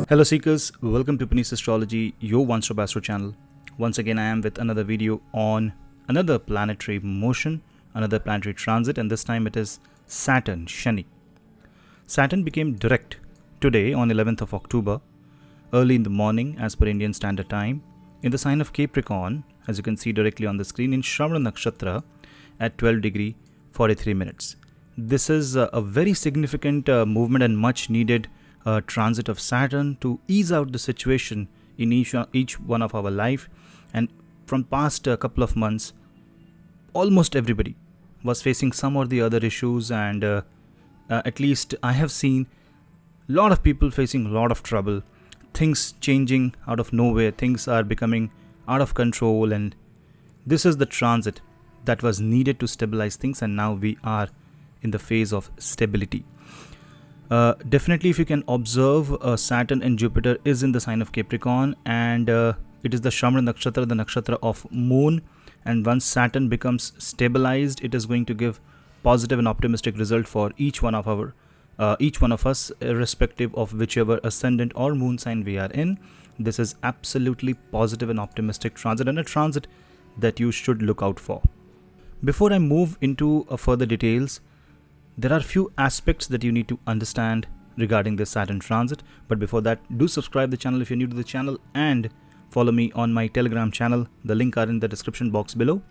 Hello seekers, welcome to Puneet's Astrology, your one-stop astro channel. Once again I am with another video on another planetary motion, another planetary transit, and this time it is Saturn, Shani. Saturn became direct today on 11th of October, early in the morning as per Indian Standard Time, in the sign of Capricorn, as you can see directly on the screen, in Shravana Nakshatra at 12 degree 43 minutes. This is a very significant movement and much needed transit of Saturn to ease out the situation in each one of our life. And from past couple of months, almost everybody was facing some or the other issues, and at least I have seen a lot of people facing a lot of trouble, things changing out of nowhere, things are becoming out of control, and this is the transit that was needed to stabilize things, and now we are in the phase of stability. Definitely, if you can observe, Saturn and Jupiter is in the sign of Capricorn, and it is the Shravana Nakshatra, the nakshatra of Moon. And once Saturn becomes stabilized, it is going to give positive and optimistic result for each one of us, irrespective of whichever ascendant or moon sign we are in. This is absolutely positive and optimistic transit, and a transit that you should look out for. Before I move into further details, there are few aspects that you need to understand regarding this Saturn transit. But before that, do subscribe the channel if you're new to the channel, and follow me on my Telegram channel. The link are in the description box below.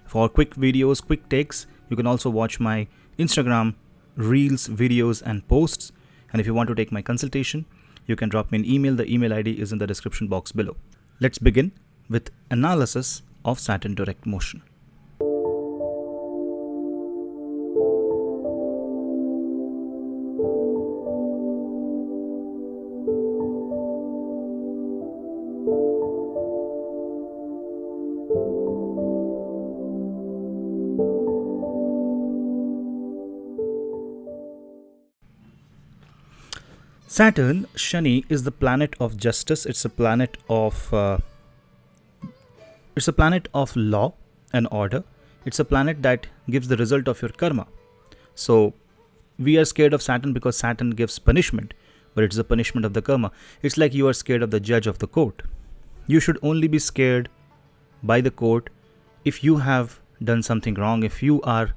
For quick videos, quick takes, you can also watch my Instagram reels, videos and posts. And if you want to take my consultation, you can drop me an email. The email ID is in the description box below. Let's begin with analysis of Saturn direct motion. Saturn, Shani, is the planet of justice. It's a planet of law and order. It's a planet that gives the result of your karma. So we are scared of Saturn because Saturn gives punishment, but it's the punishment of the karma. It's like you are scared of the judge of the court. You should only be scared by the court if you have done something wrong, if you are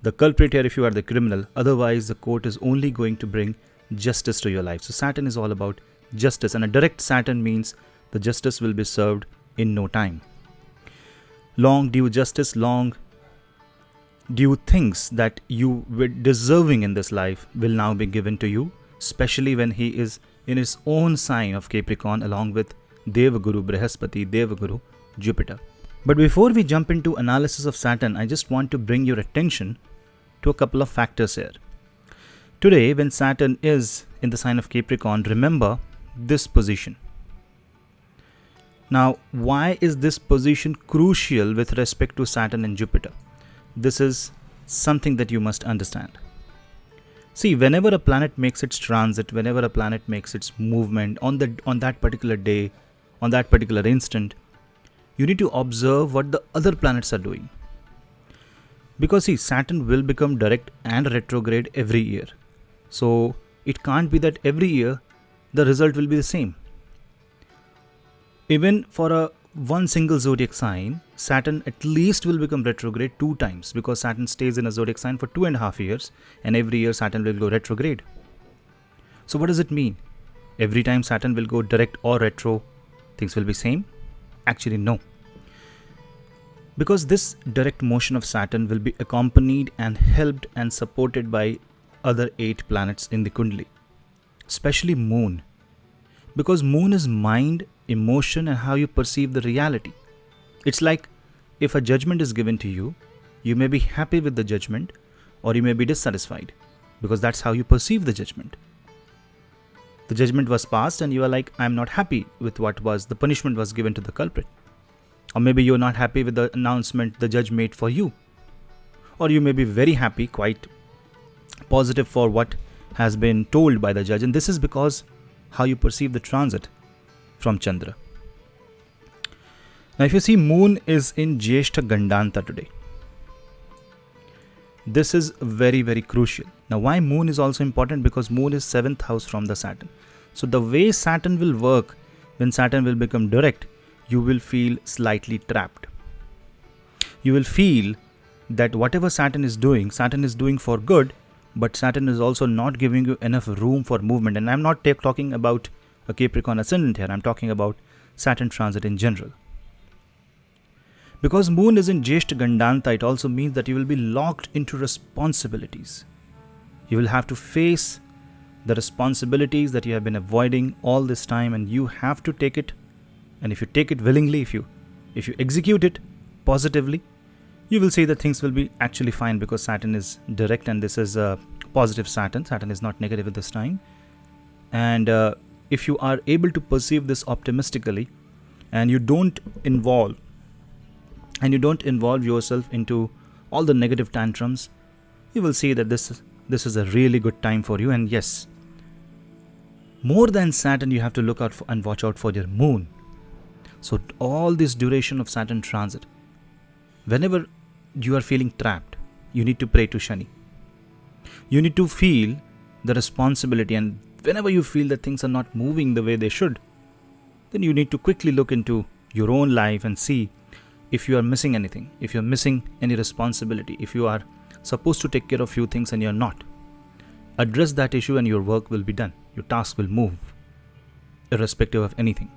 the culprit here, if you are the criminal. Otherwise, the court is only going to bring justice to your life. So Saturn is all about justice, and a direct Saturn means the justice will be served in no time. Long due justice, long due things that you were deserving in this life will now be given to you, especially when he is in his own sign of Capricorn along with Devaguru Brihaspati, Devaguru Jupiter. But before we jump into analysis of Saturn, I just want to bring your attention to a couple of factors here. Today, when Saturn is in the sign of Capricorn, remember this position. Now, why is this position crucial with respect to Saturn and Jupiter? This is something that you must understand. See, whenever a planet makes its transit, whenever a planet makes its movement on that particular day, on that particular instant, you need to observe what the other planets are doing. Because see, Saturn will become direct and retrograde every year. So it can't be that every year the result will be the same. Even for one single zodiac sign, Saturn at least will become retrograde 2 times, because Saturn stays in a zodiac sign for 2.5 years, and every year Saturn will go retrograde. So what does it mean? Every time Saturn will go direct or retro, things will be same? Actually, no. Because this direct motion of Saturn will be accompanied and helped and supported by other 8 planets in the Kundali, especially Moon, because Moon is mind, emotion, and how you perceive the reality. It's like if a judgment is given to you, you may be happy with the judgment or you may be dissatisfied, because that's how you perceive the judgment. The judgment was passed and you are like, I'm not happy with what was, the punishment was given to the culprit. Or maybe you're not happy with the announcement the judge made for you. Or you may be very happy, quite positive for what has been told by the judge, and this is because how you perceive the transit from Chandra. Now if you see, Moon is in Jyeshtha Gandanta today. This is very, very crucial. Now, why moon is also important? Because moon is 7th house from the Saturn. So the way Saturn will work, when Saturn will become direct, you will feel slightly trapped. You will feel that whatever Saturn is doing for good, but Saturn is also not giving you enough room for movement. And I'm not talking about a Capricorn ascendant here. I'm talking about Saturn transit in general. Because moon is in Jyeshta Gandanta, it also means that you will be locked into responsibilities. You will have to face the responsibilities that you have been avoiding all this time, and you have to take it. And if you take it willingly, if you execute it positively, you will see that things will be actually fine, because Saturn is direct and this is a positive Saturn. Saturn is not negative at this time. And if you are able to perceive this optimistically, and you don't involve yourself into all the negative tantrums, you will see that this is a really good time for you. And yes, more than Saturn, you have to look out for and watch out for your moon. So all this duration of Saturn transit, whenever you are feeling trapped, you need to pray to Shani. You need to feel the responsibility, and whenever you feel that things are not moving the way they should, then you need to quickly look into your own life and see if you are missing anything, if you are missing any responsibility, if you are supposed to take care of few things and you are not. Address that issue and your work will be done. Your task will move, irrespective of anything.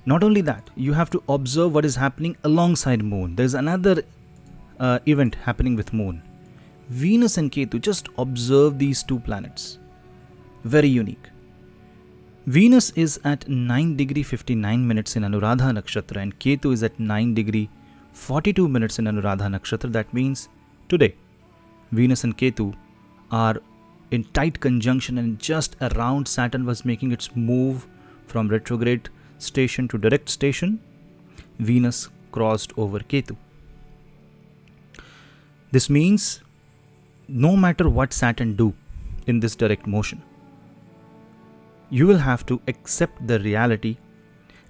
Not only that, you have to observe what is happening alongside moon. There's another event happening with moon. Venus and Ketu, just observe these two planets. Very unique. Venus is at 9 degree 59 minutes in Anuradha Nakshatra, and Ketu is at 9 degree 42 minutes in Anuradha Nakshatra. That means today, Venus and Ketu are in tight conjunction, and just around Saturn was making its move from retrograde station to direct station, Venus crossed over Ketu. This means no matter what Saturn do in this direct motion, you will have to accept the reality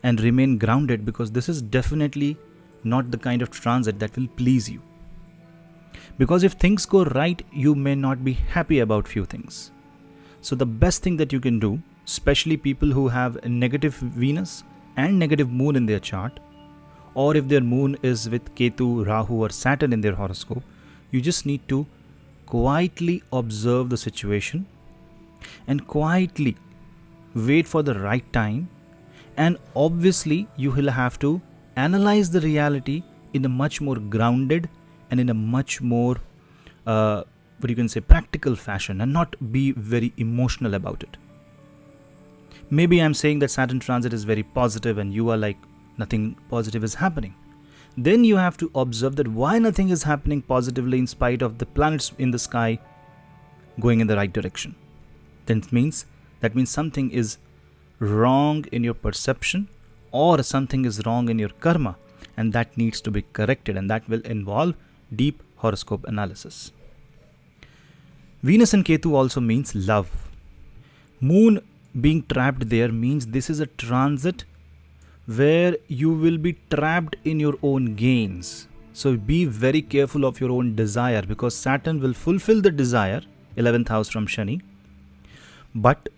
and remain grounded, because this is definitely not the kind of transit that will please you. Because if things go right, you may not be happy about few things. So the best thing that you can do, especially people who have a negative Venus and negative moon in their chart, or if their moon is with Ketu, Rahu or Saturn in their horoscope, you just need to quietly observe the situation and quietly wait for the right time. And obviously you will have to analyze the reality in a much more grounded and in a much more practical fashion, and not be very emotional about it. Maybe I'm saying that Saturn transit is very positive and you are like, nothing positive is happening. Then you have to observe that why nothing is happening positively in spite of the planets in the sky going in the right direction. That means something is wrong in your perception, or something is wrong in your karma, and that needs to be corrected, and that will involve deep horoscope analysis. Venus and Ketu also means love. Moon being trapped there means this is a transit where you will be trapped in your own gains. So be very careful of your own desire, because Saturn will fulfill the desire, 11th house from Shani, but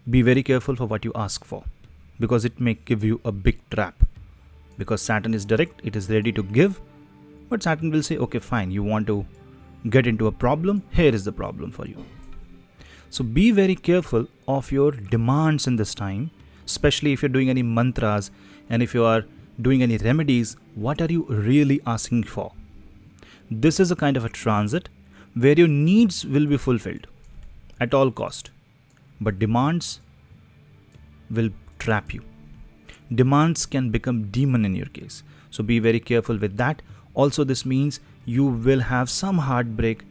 be very careful for what you ask for, because it may give you a big trap. Because Saturn is direct, it is ready to give, but Saturn will say, okay, fine, you want to get into a problem, here is the problem for you. So be very careful of your demands in this time, especially if you're doing any mantras and if you are doing any remedies. What are you really asking for? This is a kind of a transit where your needs will be fulfilled at all cost, but demands will trap you. Demands can become demon in your case. So be very careful with that. Also, this means you will have some heartbreak,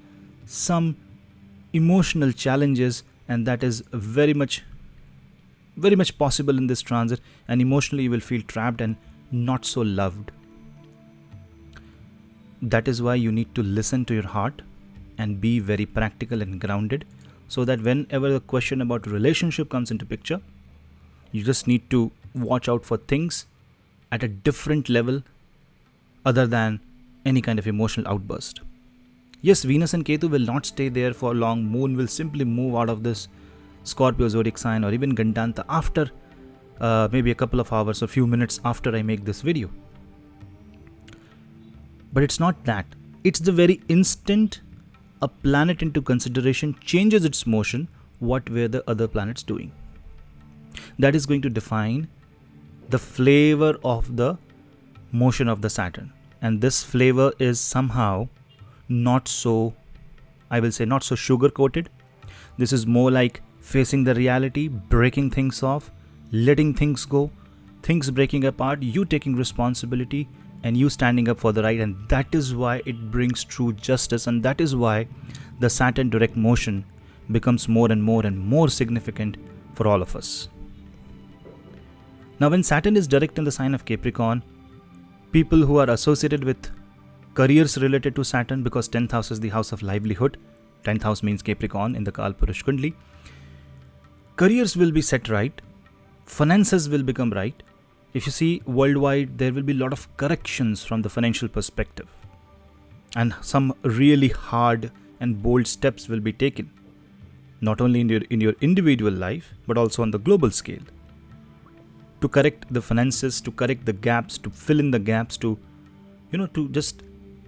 some emotional challenges, and that is very much possible in this transit, and emotionally you will feel trapped and not so loved. That is why you need to listen to your heart and be very practical and grounded, so that whenever the question about relationship comes into picture, you just need to watch out for things at a different level other than any kind of emotional outburst. Yes, Venus and Ketu will not stay there for long. Moon will simply move out of this Scorpio zodiac sign or even Gandanta after maybe a couple of hours or few minutes after I make this video. But it's not that. It's the very instant a planet into consideration changes its motion, what were the other planets doing? That is going to define the flavor of the motion of the Saturn. And this flavor is somehow not so, I will say, not so sugar coated. This is more like facing the reality, breaking things off, letting things go, things breaking apart, you taking responsibility and you standing up for the right. And that is why it brings true justice, and that is why the Saturn direct motion becomes more and more significant for all of us. Now when Saturn is direct in the sign of Capricorn, people who are associated with careers related to Saturn, because 10th house is the house of livelihood, 10th house means Capricorn in the Kalpurush Kundli, careers will be set right, finances will become right. If you see worldwide, there will be a lot of corrections from the financial perspective, and some really hard and bold steps will be taken, not only in your individual life but also on the global scale, to correct the finances, to correct the gaps, to fill in the gaps, to just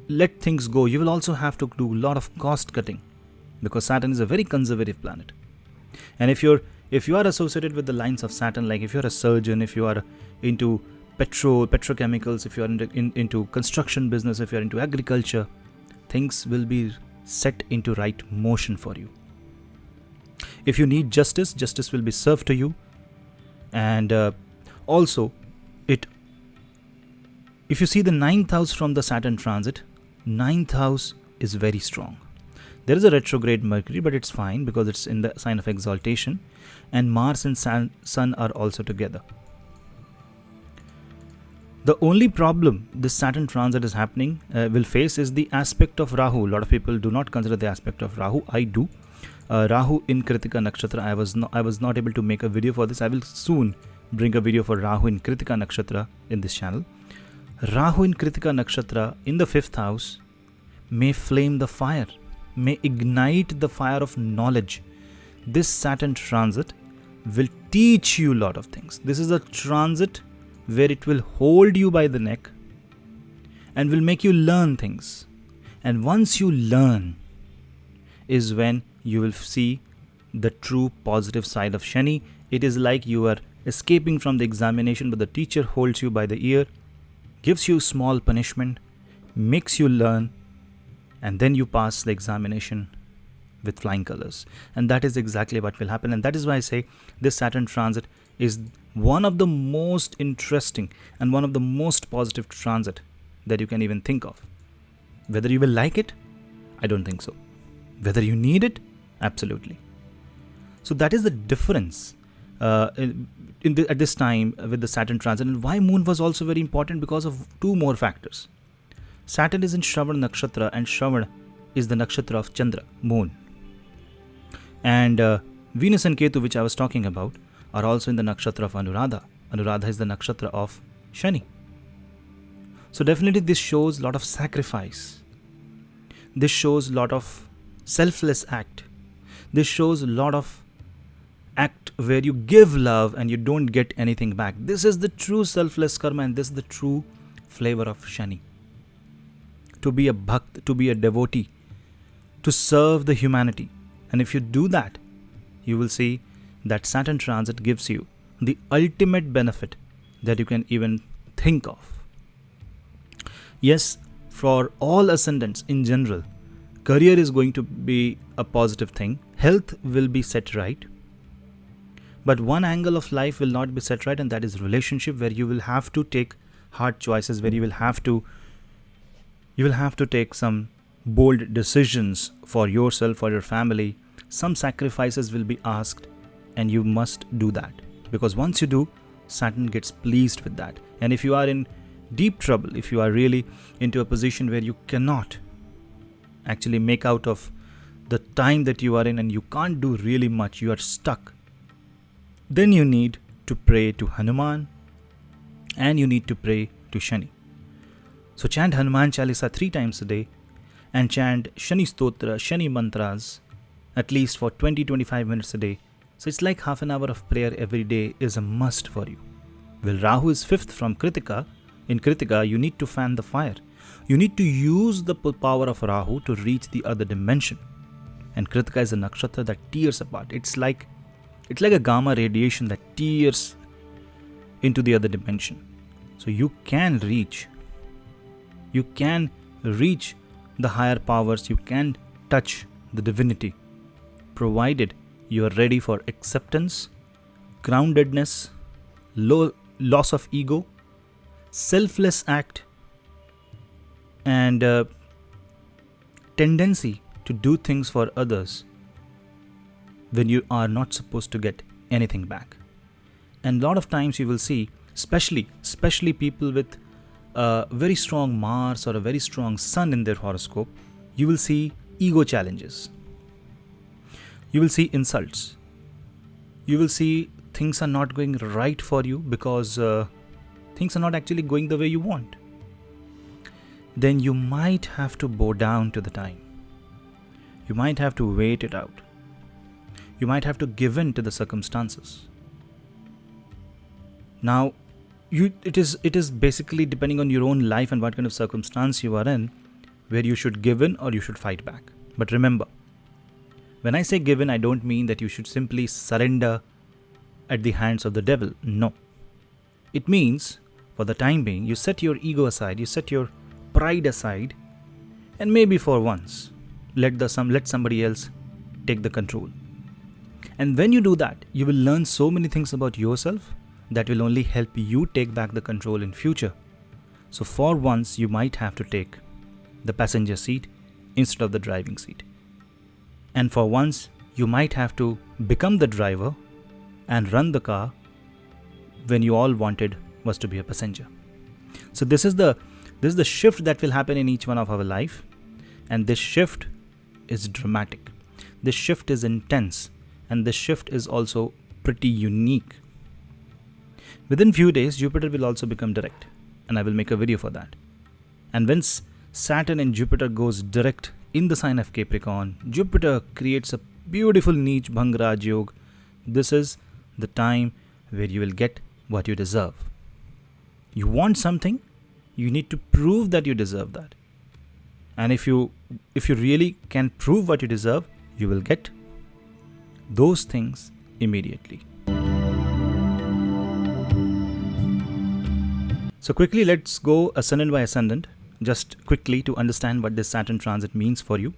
let things go. You will also have to do a lot of cost cutting, because Saturn is a very conservative planet. And if you are associated with the lines of Saturn, like if you're a surgeon, if you are into petrochemicals, if you are into construction business, if you're into agriculture, things will be set into right motion for you. If you need justice will be served to you. And also, if you see the 9th house from the Saturn transit, 9th house is very strong. There is a retrograde Mercury, but it's fine because it's in the sign of exaltation, and Mars and Sun are also together. The only problem this Saturn transit is happening will face is the aspect of Rahu. A lot of people do not consider the aspect of Rahu. I do. Rahu in Kritika Nakshatra. I was not able to make a video for this. I will soon bring a video for Rahu in Kritika Nakshatra in this channel. Rahu in Kritika Nakshatra in the 5th house may flame the fire, may ignite the fire of knowledge. This Saturn transit will teach you a lot of things. This is a transit where it will hold you by the neck and will make you learn things. And once you learn is when you will see the true positive side of Shani. It is like you are escaping from the examination, but the teacher holds you by the ear, gives you small punishment, makes you learn, and then you pass the examination with flying colors. And that is exactly what will happen. And that is why I say this Saturn transit is one of the most interesting and one of the most positive transit that you can even think of. Whether you will like it, I don't think so. Whether you need it, absolutely. So that is the difference at this time with the Saturn transit, and why Moon was also very important because of two more factors. Saturn is in Shravan Nakshatra, and Shravan is the nakshatra of Chandra, Moon. And Venus and Ketu, which I was talking about, are also in the nakshatra of Anuradha. Anuradha is the nakshatra of Shani. So definitely this shows a lot of sacrifice. This shows a lot of selfless act. This shows a lot of act where you give love and you don't get anything back. This is the true selfless karma, and this is the true flavor of Shani. To be a bhakt, to be a devotee, to serve the humanity. And if you do that, you will see that Saturn transit gives you the ultimate benefit that you can even think of. Yes, for all ascendants in general, career is going to be a positive thing. Health will be set right. But one angle of life will not be set right, and that is relationship, where you will have to take hard choices, where you will have to take some bold decisions for yourself, for your family. Some sacrifices will be asked, and you must do that, because once you do, Saturn gets pleased with that. And if you are in deep trouble, if you are really into a position where you cannot actually make out of the time that you are in and you can't do really much, you are stuck, then you need to pray to Hanuman and you need to pray to Shani. So chant Hanuman Chalisa 3 times a day and chant Shani Stotra, Shani Mantras at least for 20-25 minutes a day. So it's like half an hour of prayer every day is a must for you. Well, Rahu is fifth from Kritika. In Kritika, you need to fan the fire. You need to use the power of Rahu to reach the other dimension. And Kritika is a nakshatra that tears apart. It's like a gamma radiation that tears into the other dimension. So you can reach the higher powers, you can touch the divinity, provided you are ready for acceptance, groundedness, loss of ego, selfless act, and tendency to do things for others when you are not supposed to get anything back. And a lot of times you will see, especially people with a very strong Mars or a very strong Sun in their horoscope, you will see ego challenges. You will see insults. You will see things are not going right for you because things are not actually going the way you want. Then you might have to bow down to the time. You might have to wait it out. You might have to give in to the circumstances. Now, it is basically depending on your own life and what kind of circumstance you are in, where you should give in or you should fight back. But remember, when I say give in, I don't mean that you should simply surrender at the hands of the devil. No. It means, for the time being, you set your ego aside, you set your pride aside, and maybe for once, let somebody else take the control. And when you do that, you will learn so many things about yourself that will only help you take back the control in future. So for once, you might have to take the passenger seat instead of the driving seat. And for once, you might have to become the driver and run the car when you all wanted was to be a passenger. So this is the shift that will happen in each one of our life, and this shift is dramatic. This shift is intense, and this shift is also pretty unique. Within few days, Jupiter will also become direct, and I will make a video for that. And once Saturn and Jupiter goes direct in the sign of Capricorn, Jupiter creates a beautiful Neech Bhang Raj Yoga. This is the time where you will get what you deserve. You want something, you need to prove that you deserve that. And if you really can prove what you deserve, you will get those things immediately. So quickly, let's go ascendant by ascendant, just quickly to understand what this Saturn transit means for you.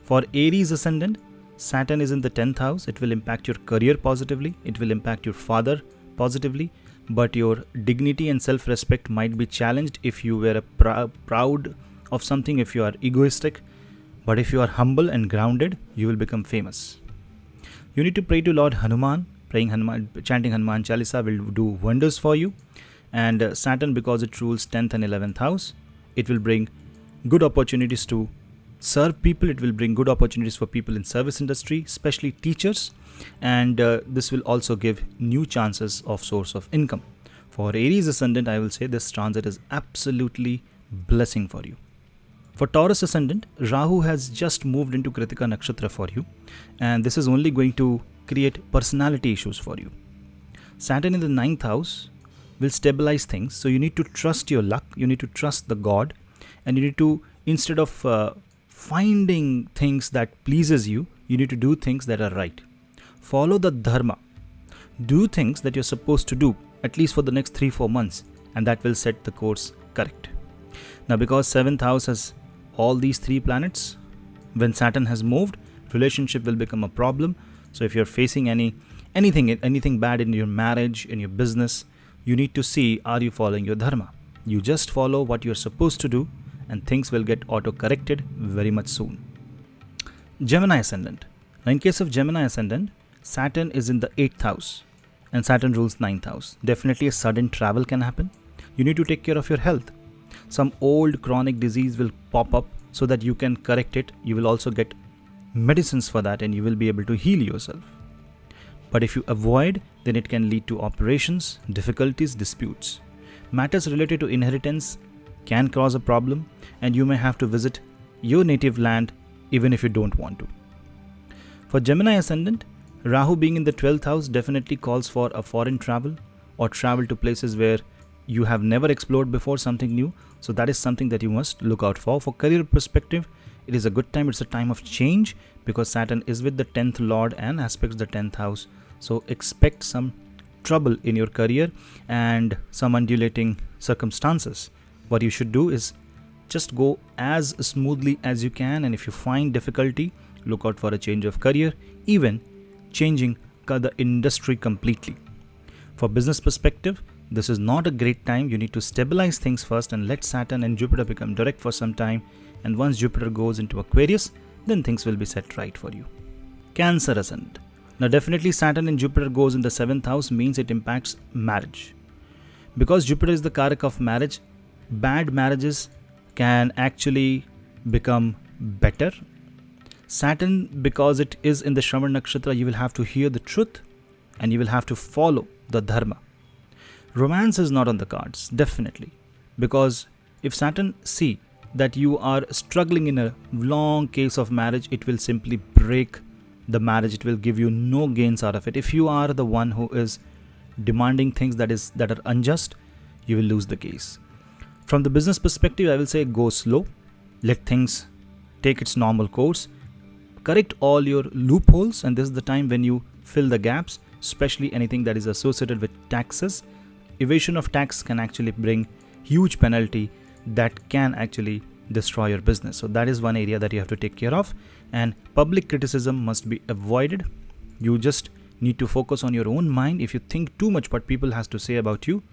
For Aries ascendant, Saturn is in the 10th house. It will impact your career positively. It will impact your father positively. But your dignity and self-respect might be challenged if you were proud of something, if you are egoistic. But if you are humble and grounded, you will become famous. You need to pray to Lord Hanuman. Chanting Hanuman Chalisa will do wonders for you. And Saturn, because it rules 10th and 11th house, it will bring good opportunities to serve people. It will bring good opportunities for people in service industry, especially teachers. And this will also give new chances of source of income. For Aries ascendant, I will say this transit is absolutely blessing for you. For Taurus ascendant, Rahu has just moved into Kritika Nakshatra for you. And this is only going to create personality issues for you. Saturn in the 9th house will stabilize things. So you need to trust your luck. You need to trust the God. And you need to, instead of finding things that pleases you, you need to do things that are right. Follow the dharma. Do things that you're supposed to do, at least for the next 3-4 months. And that will set the course correct. Now, because 7th house has all these 3 planets, when Saturn has moved, relationship will become a problem. So if you're facing anything bad in your marriage, in your business, you need to see, are you following your dharma? You just follow what you're supposed to do and things will get auto-corrected very much soon. Gemini ascendant. Now in case of Gemini ascendant, Saturn is in the 8th house and Saturn rules 9th house. Definitely a sudden travel can happen. You need to take care of your health. Some old chronic disease will pop up so that you can correct it. You will also get medicines for that and you will be able to heal yourself. But if you avoid, then it can lead to operations, difficulties, disputes. Matters related to inheritance can cause a problem and you may have to visit your native land even if you don't want to. For Gemini ascendant, Rahu being in the 12th house definitely calls for a foreign travel or travel to places where you have never explored before, something new. So that is something that you must look out for. For career perspective, it is a good time. It's a time of change because Saturn is with the 10th Lord and aspects the 10th house. So expect some trouble in your career and some undulating circumstances. What you should do is just go as smoothly as you can, and if you find difficulty, look out for a change of career, even changing the industry completely. For business perspective, this is not a great time. You need to stabilize things first and let Saturn and Jupiter become direct for some time, and once Jupiter goes into Aquarius, then things will be set right for you. Cancer ascendant. Now definitely Saturn and Jupiter goes in the 7th house means it impacts marriage. Because Jupiter is the Karak of marriage, bad marriages can actually become better. Saturn, because it is in the Shravan Nakshatra, you will have to hear the truth and you will have to follow the dharma. Romance is not on the cards, definitely. Because if Saturn see that you are struggling in a long case of marriage, it will simply break the marriage. It will give you no gains out of it. If you are the one who is demanding things that are unjust, you will lose the case. From the business perspective, I will say go slow. Let things take its normal course. Correct all your loopholes, and this is the time when you fill the gaps, especially anything that is associated with taxes. Evasion of tax can actually bring huge penalty that can actually destroy your business. So that is one area that you have to take care of, and public criticism must be avoided. You just need to focus on your own mind. If you think too much what people has to say about you,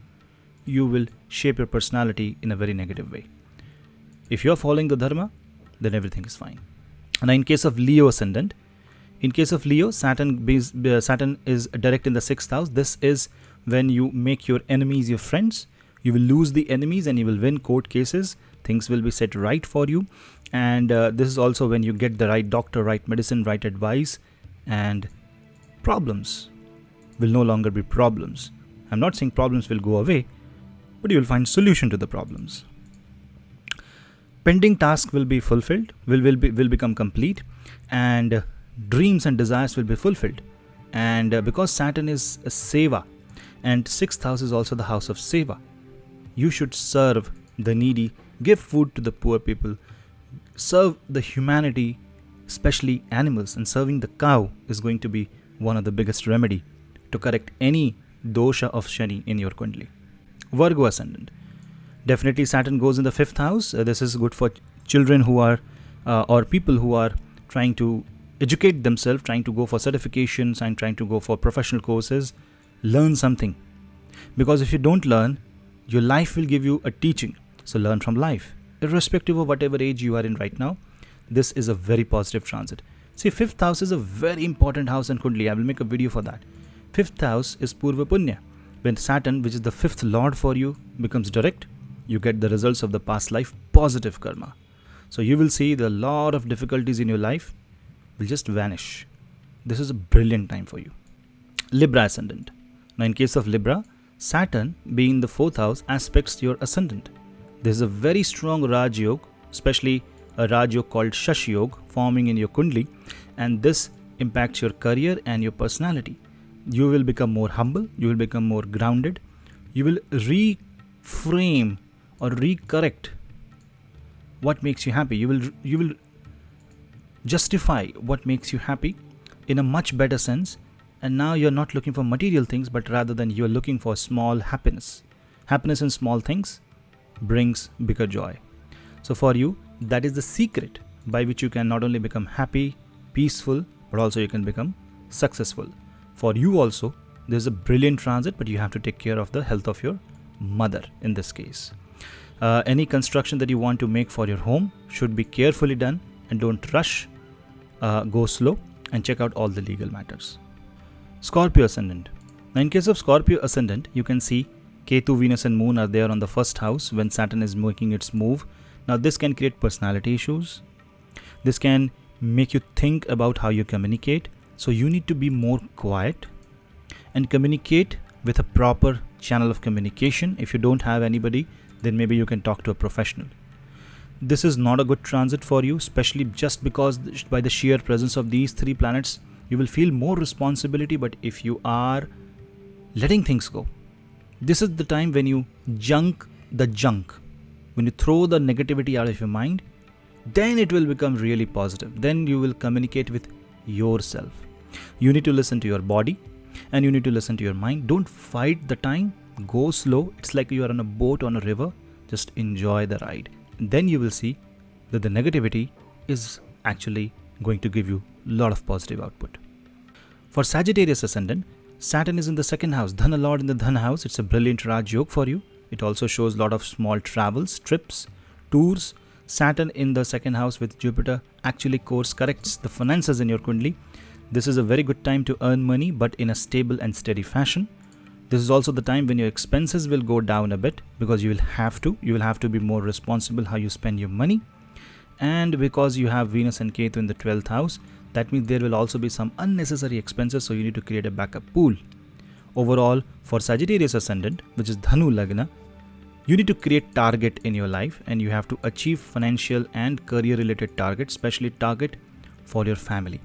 you will shape your personality in a very negative way. If you are following the dharma, then everything is fine. And in case of Leo ascendant, in case of Leo, Saturn is direct in the 6th house. This is when you make your enemies your friends. You will lose the enemies and you will win court cases. Things will be set right for you. And this is also when you get the right doctor, right medicine, right advice, and problems will no longer be problems. I'm not saying problems will go away, but you will find solution to the problems. Pending tasks will be fulfilled, will become complete, and dreams and desires will be fulfilled. And because Saturn is a seva, and 6th house is also the house of seva, you should serve the needy, give food to the poor people, serve the humanity, especially animals, and serving the cow is going to be one of the biggest remedy to correct any dosha of Shani in your Kundali. Virgo ascendant. Definitely Saturn goes in the 5th house. This is good for children who are or people who are trying to educate themselves, trying to go for certifications and trying to go for professional courses. Learn something. Because if you don't learn, your life will give you a teaching. So learn from life. Irrespective of whatever age you are in right now, this is a very positive transit. See, 5th house is a very important house in Kundali. I will make a video for that. 5th house is Purva Punya. When Saturn, which is the 5th lord for you, becomes direct, you get the results of the past life, positive karma. So you will see the lot of difficulties in your life will just vanish. This is a brilliant time for you. Libra ascendant. Now in case of Libra, Saturn being the 4th house aspects your ascendant. There is a very strong Raj Yoga, especially a Raj Yoga called Shash Yoga forming in your Kundali, and this impacts your career and your personality. You will become more humble, you will become more grounded, you will reframe or recorrect what makes you happy. You will justify what makes you happy in a much better sense, and now you're not looking for material things, but rather than you're looking for small happiness. Happiness in small things brings bigger joy. So for you, that is the secret by which you can not only become happy, peaceful, but also you can become successful. For you also, there's a brilliant transit, but you have to take care of the health of your mother in this case. Any construction that you want to make for your home should be carefully done and don't rush. Go slow and check out all the legal matters. Scorpio ascendant. Now in case of Scorpio ascendant, you can see Ketu, Venus and Moon are there on the 1st house when Saturn is making its move. Now this can create personality issues. This can make you think about how you communicate. So you need to be more quiet and communicate with a proper channel of communication. If you don't have anybody, then maybe you can talk to a professional. this is not a good transit for you, especially just because by the sheer presence of these three planets, you will feel more responsibility. But if you are letting things go, this is the time when you junk the junk, when you throw the negativity out of your mind, then it will become really positive. Then you will communicate with yourself. You need to listen to your body and you need to listen to your mind. Don't fight the time. Go slow. It's like you are on a boat on a river. Just enjoy the ride. And then you will see that the negativity is actually going to give you a lot of positive output. For Sagittarius ascendant, Saturn is in the second house, Dhana Lord in the Dhana house. It's a brilliant Raj Yoga for you. It also shows a lot of small travels, trips, tours. Saturn in the second house with Jupiter actually course corrects the finances in your Kundli. This is a very good time to earn money, but in a stable and steady fashion. This is also the time when your expenses will go down a bit, because you will have to be more responsible how you spend your money. And because you have Venus and Ketu in the 12th house, that means there will also be some unnecessary expenses, so you need to create a backup pool. Overall, for Sagittarius ascendant, which is Dhanu Lagna, you need to create target in your life, and you have to achieve financial and career related targets, especially target for your family.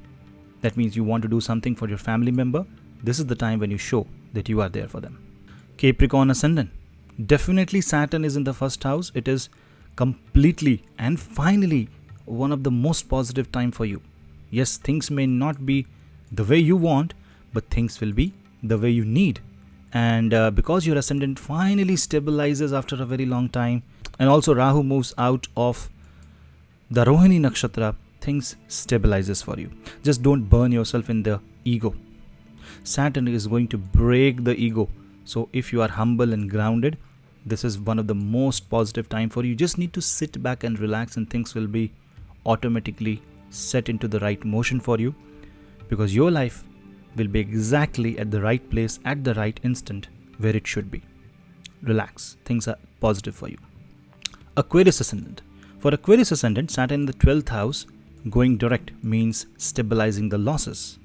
That means you want to do something for your family member. This is the time when you show that you are there for them. Capricorn ascendant, definitely Saturn is in the first house. It is completely and finally one of the most positive time for you. Yes, things may not be the way you want, but things will be the way you need. And because your ascendant finally stabilizes after a very long time, and also Rahu moves out of the Rohini Nakshatra, things stabilizes for you. Just don't burn yourself in the ego. Saturn is going to break the ego. So if you are humble and grounded, this is one of the most positive time for you. You just need to sit back and relax, and things will be automatically set into the right motion for you, because your life will be exactly at the right place at the right instant where it should be. Relax. Things are positive for you. Aquarius ascendant. For Aquarius ascendant, Saturn in the 12th house going direct means stabilizing the losses.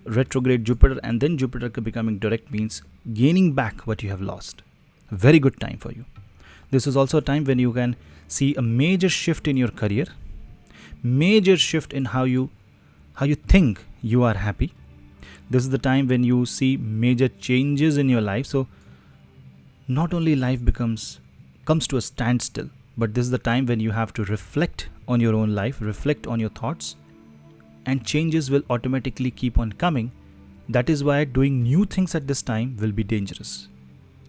Retrograde Jupiter and then Jupiter becoming direct means gaining back what you have lost. Very good time for you. This is also a time when you can see a major shift in your career, major shift in how you think you are happy. This is the time when you see major changes in your life. So not only life comes to a standstill, but this is the time when you have to reflect on your own life, reflect on your thoughts, and changes will automatically keep on coming. That is why doing new things at this time will be dangerous.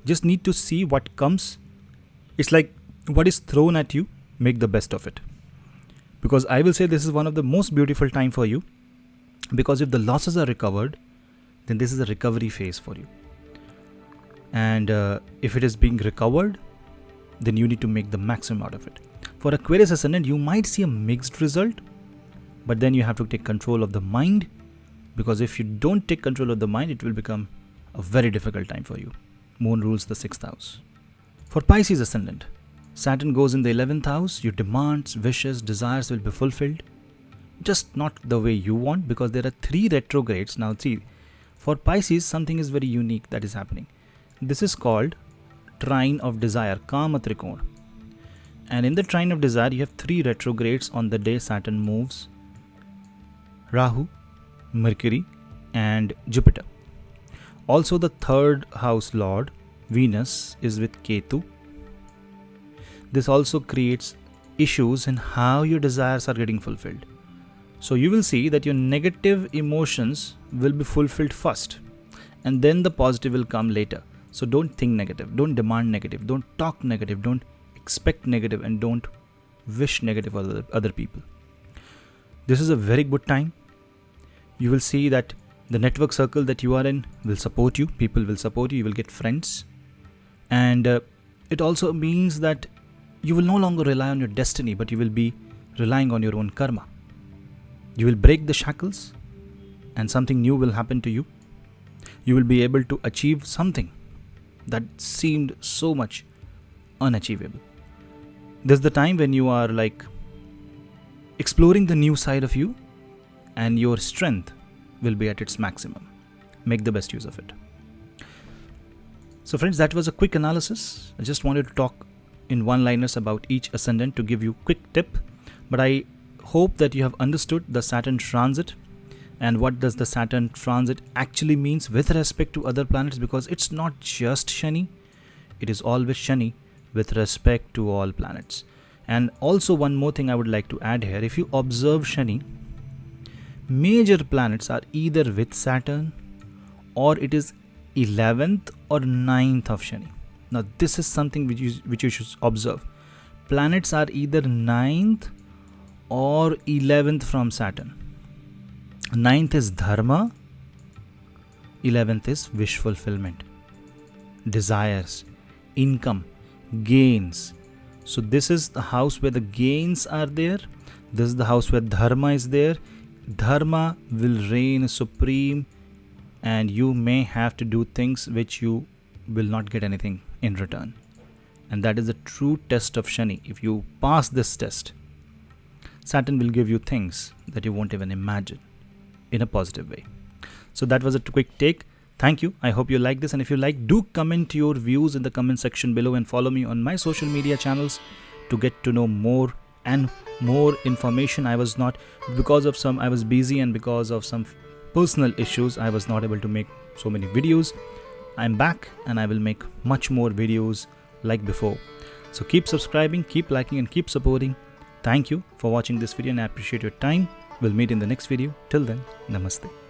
Just need to see what comes. It's like what is thrown at you, make the best of it. Because I will say this is one of the most beautiful time for you, because if the losses are recovered, then this is a recovery phase for you. And if it is being recovered, then you need to make the maximum out of it. For Aquarius ascendant, you might see a mixed result, but then you have to take control of the mind, because if you don't take control of the mind, it will become a very difficult time for you. Moon rules the 6th house. For Pisces ascendant, Saturn goes in the 11th house. Your demands, wishes, desires will be fulfilled. Just not the way you want, because there are 3 retrogrades. Now see, for Pisces, something is very unique that is happening. This is called Trine of Desire, Kama Trikona. And in the Trine of Desire, you have 3 retrogrades on the day Saturn moves: Rahu, Mercury, and Jupiter. Also, the 3rd house lord, Venus, is with Ketu. This also creates issues in how your desires are getting fulfilled. So you will see that your negative emotions will be fulfilled first, and then the positive will come later. So don't think negative, don't demand negative, don't talk negative, don't expect negative, and don't wish negative for other people. This is a very good time. You will see that the network circle that you are in will support you, people will support you, you will get friends. And it also means that you will no longer rely on your destiny, but you will be relying on your own karma. You will break the shackles and something new will happen to you. You will be able to achieve something that seemed so much unachievable. This is the time when you are like exploring the new side of you, and your strength will be at its maximum. Make the best use of it. So friends, that was a quick analysis. I just wanted to talk in one-liners about each ascendant to give you quick tip, but I hope that you have understood the Saturn transit and what does the Saturn transit actually means with respect to other planets, because it's not just Shani, it is always Shani with respect to all planets. And also one more thing I would like to add here, if you observe Shani, major planets are either with Saturn or it is 11th or 9th of Shani. Now this is something which you should observe. Planets are either 9th or 11th from Saturn. 9th is Dharma, 11th is wish fulfillment, desires, income, gains. So this is the house where the gains are there. This is the house where Dharma is there. Dharma will reign supreme, and you may have to do things which you will not get anything in return. And that is the true test of Shani. If you pass this test, Saturn will give you things that you won't even imagine in a positive way. So that was a quick take. Thank you. I hope you like this, and if you like, do comment your views in the comment section below and follow me on my social media channels to get to know more and more information. I was busy, and because of some personal issues I was not able to make so many videos. I'm back and I will make much more videos like before. So keep subscribing, keep liking and keep supporting. Thank you for watching this video and I appreciate your time. We'll meet in the next video. Till then, namaste.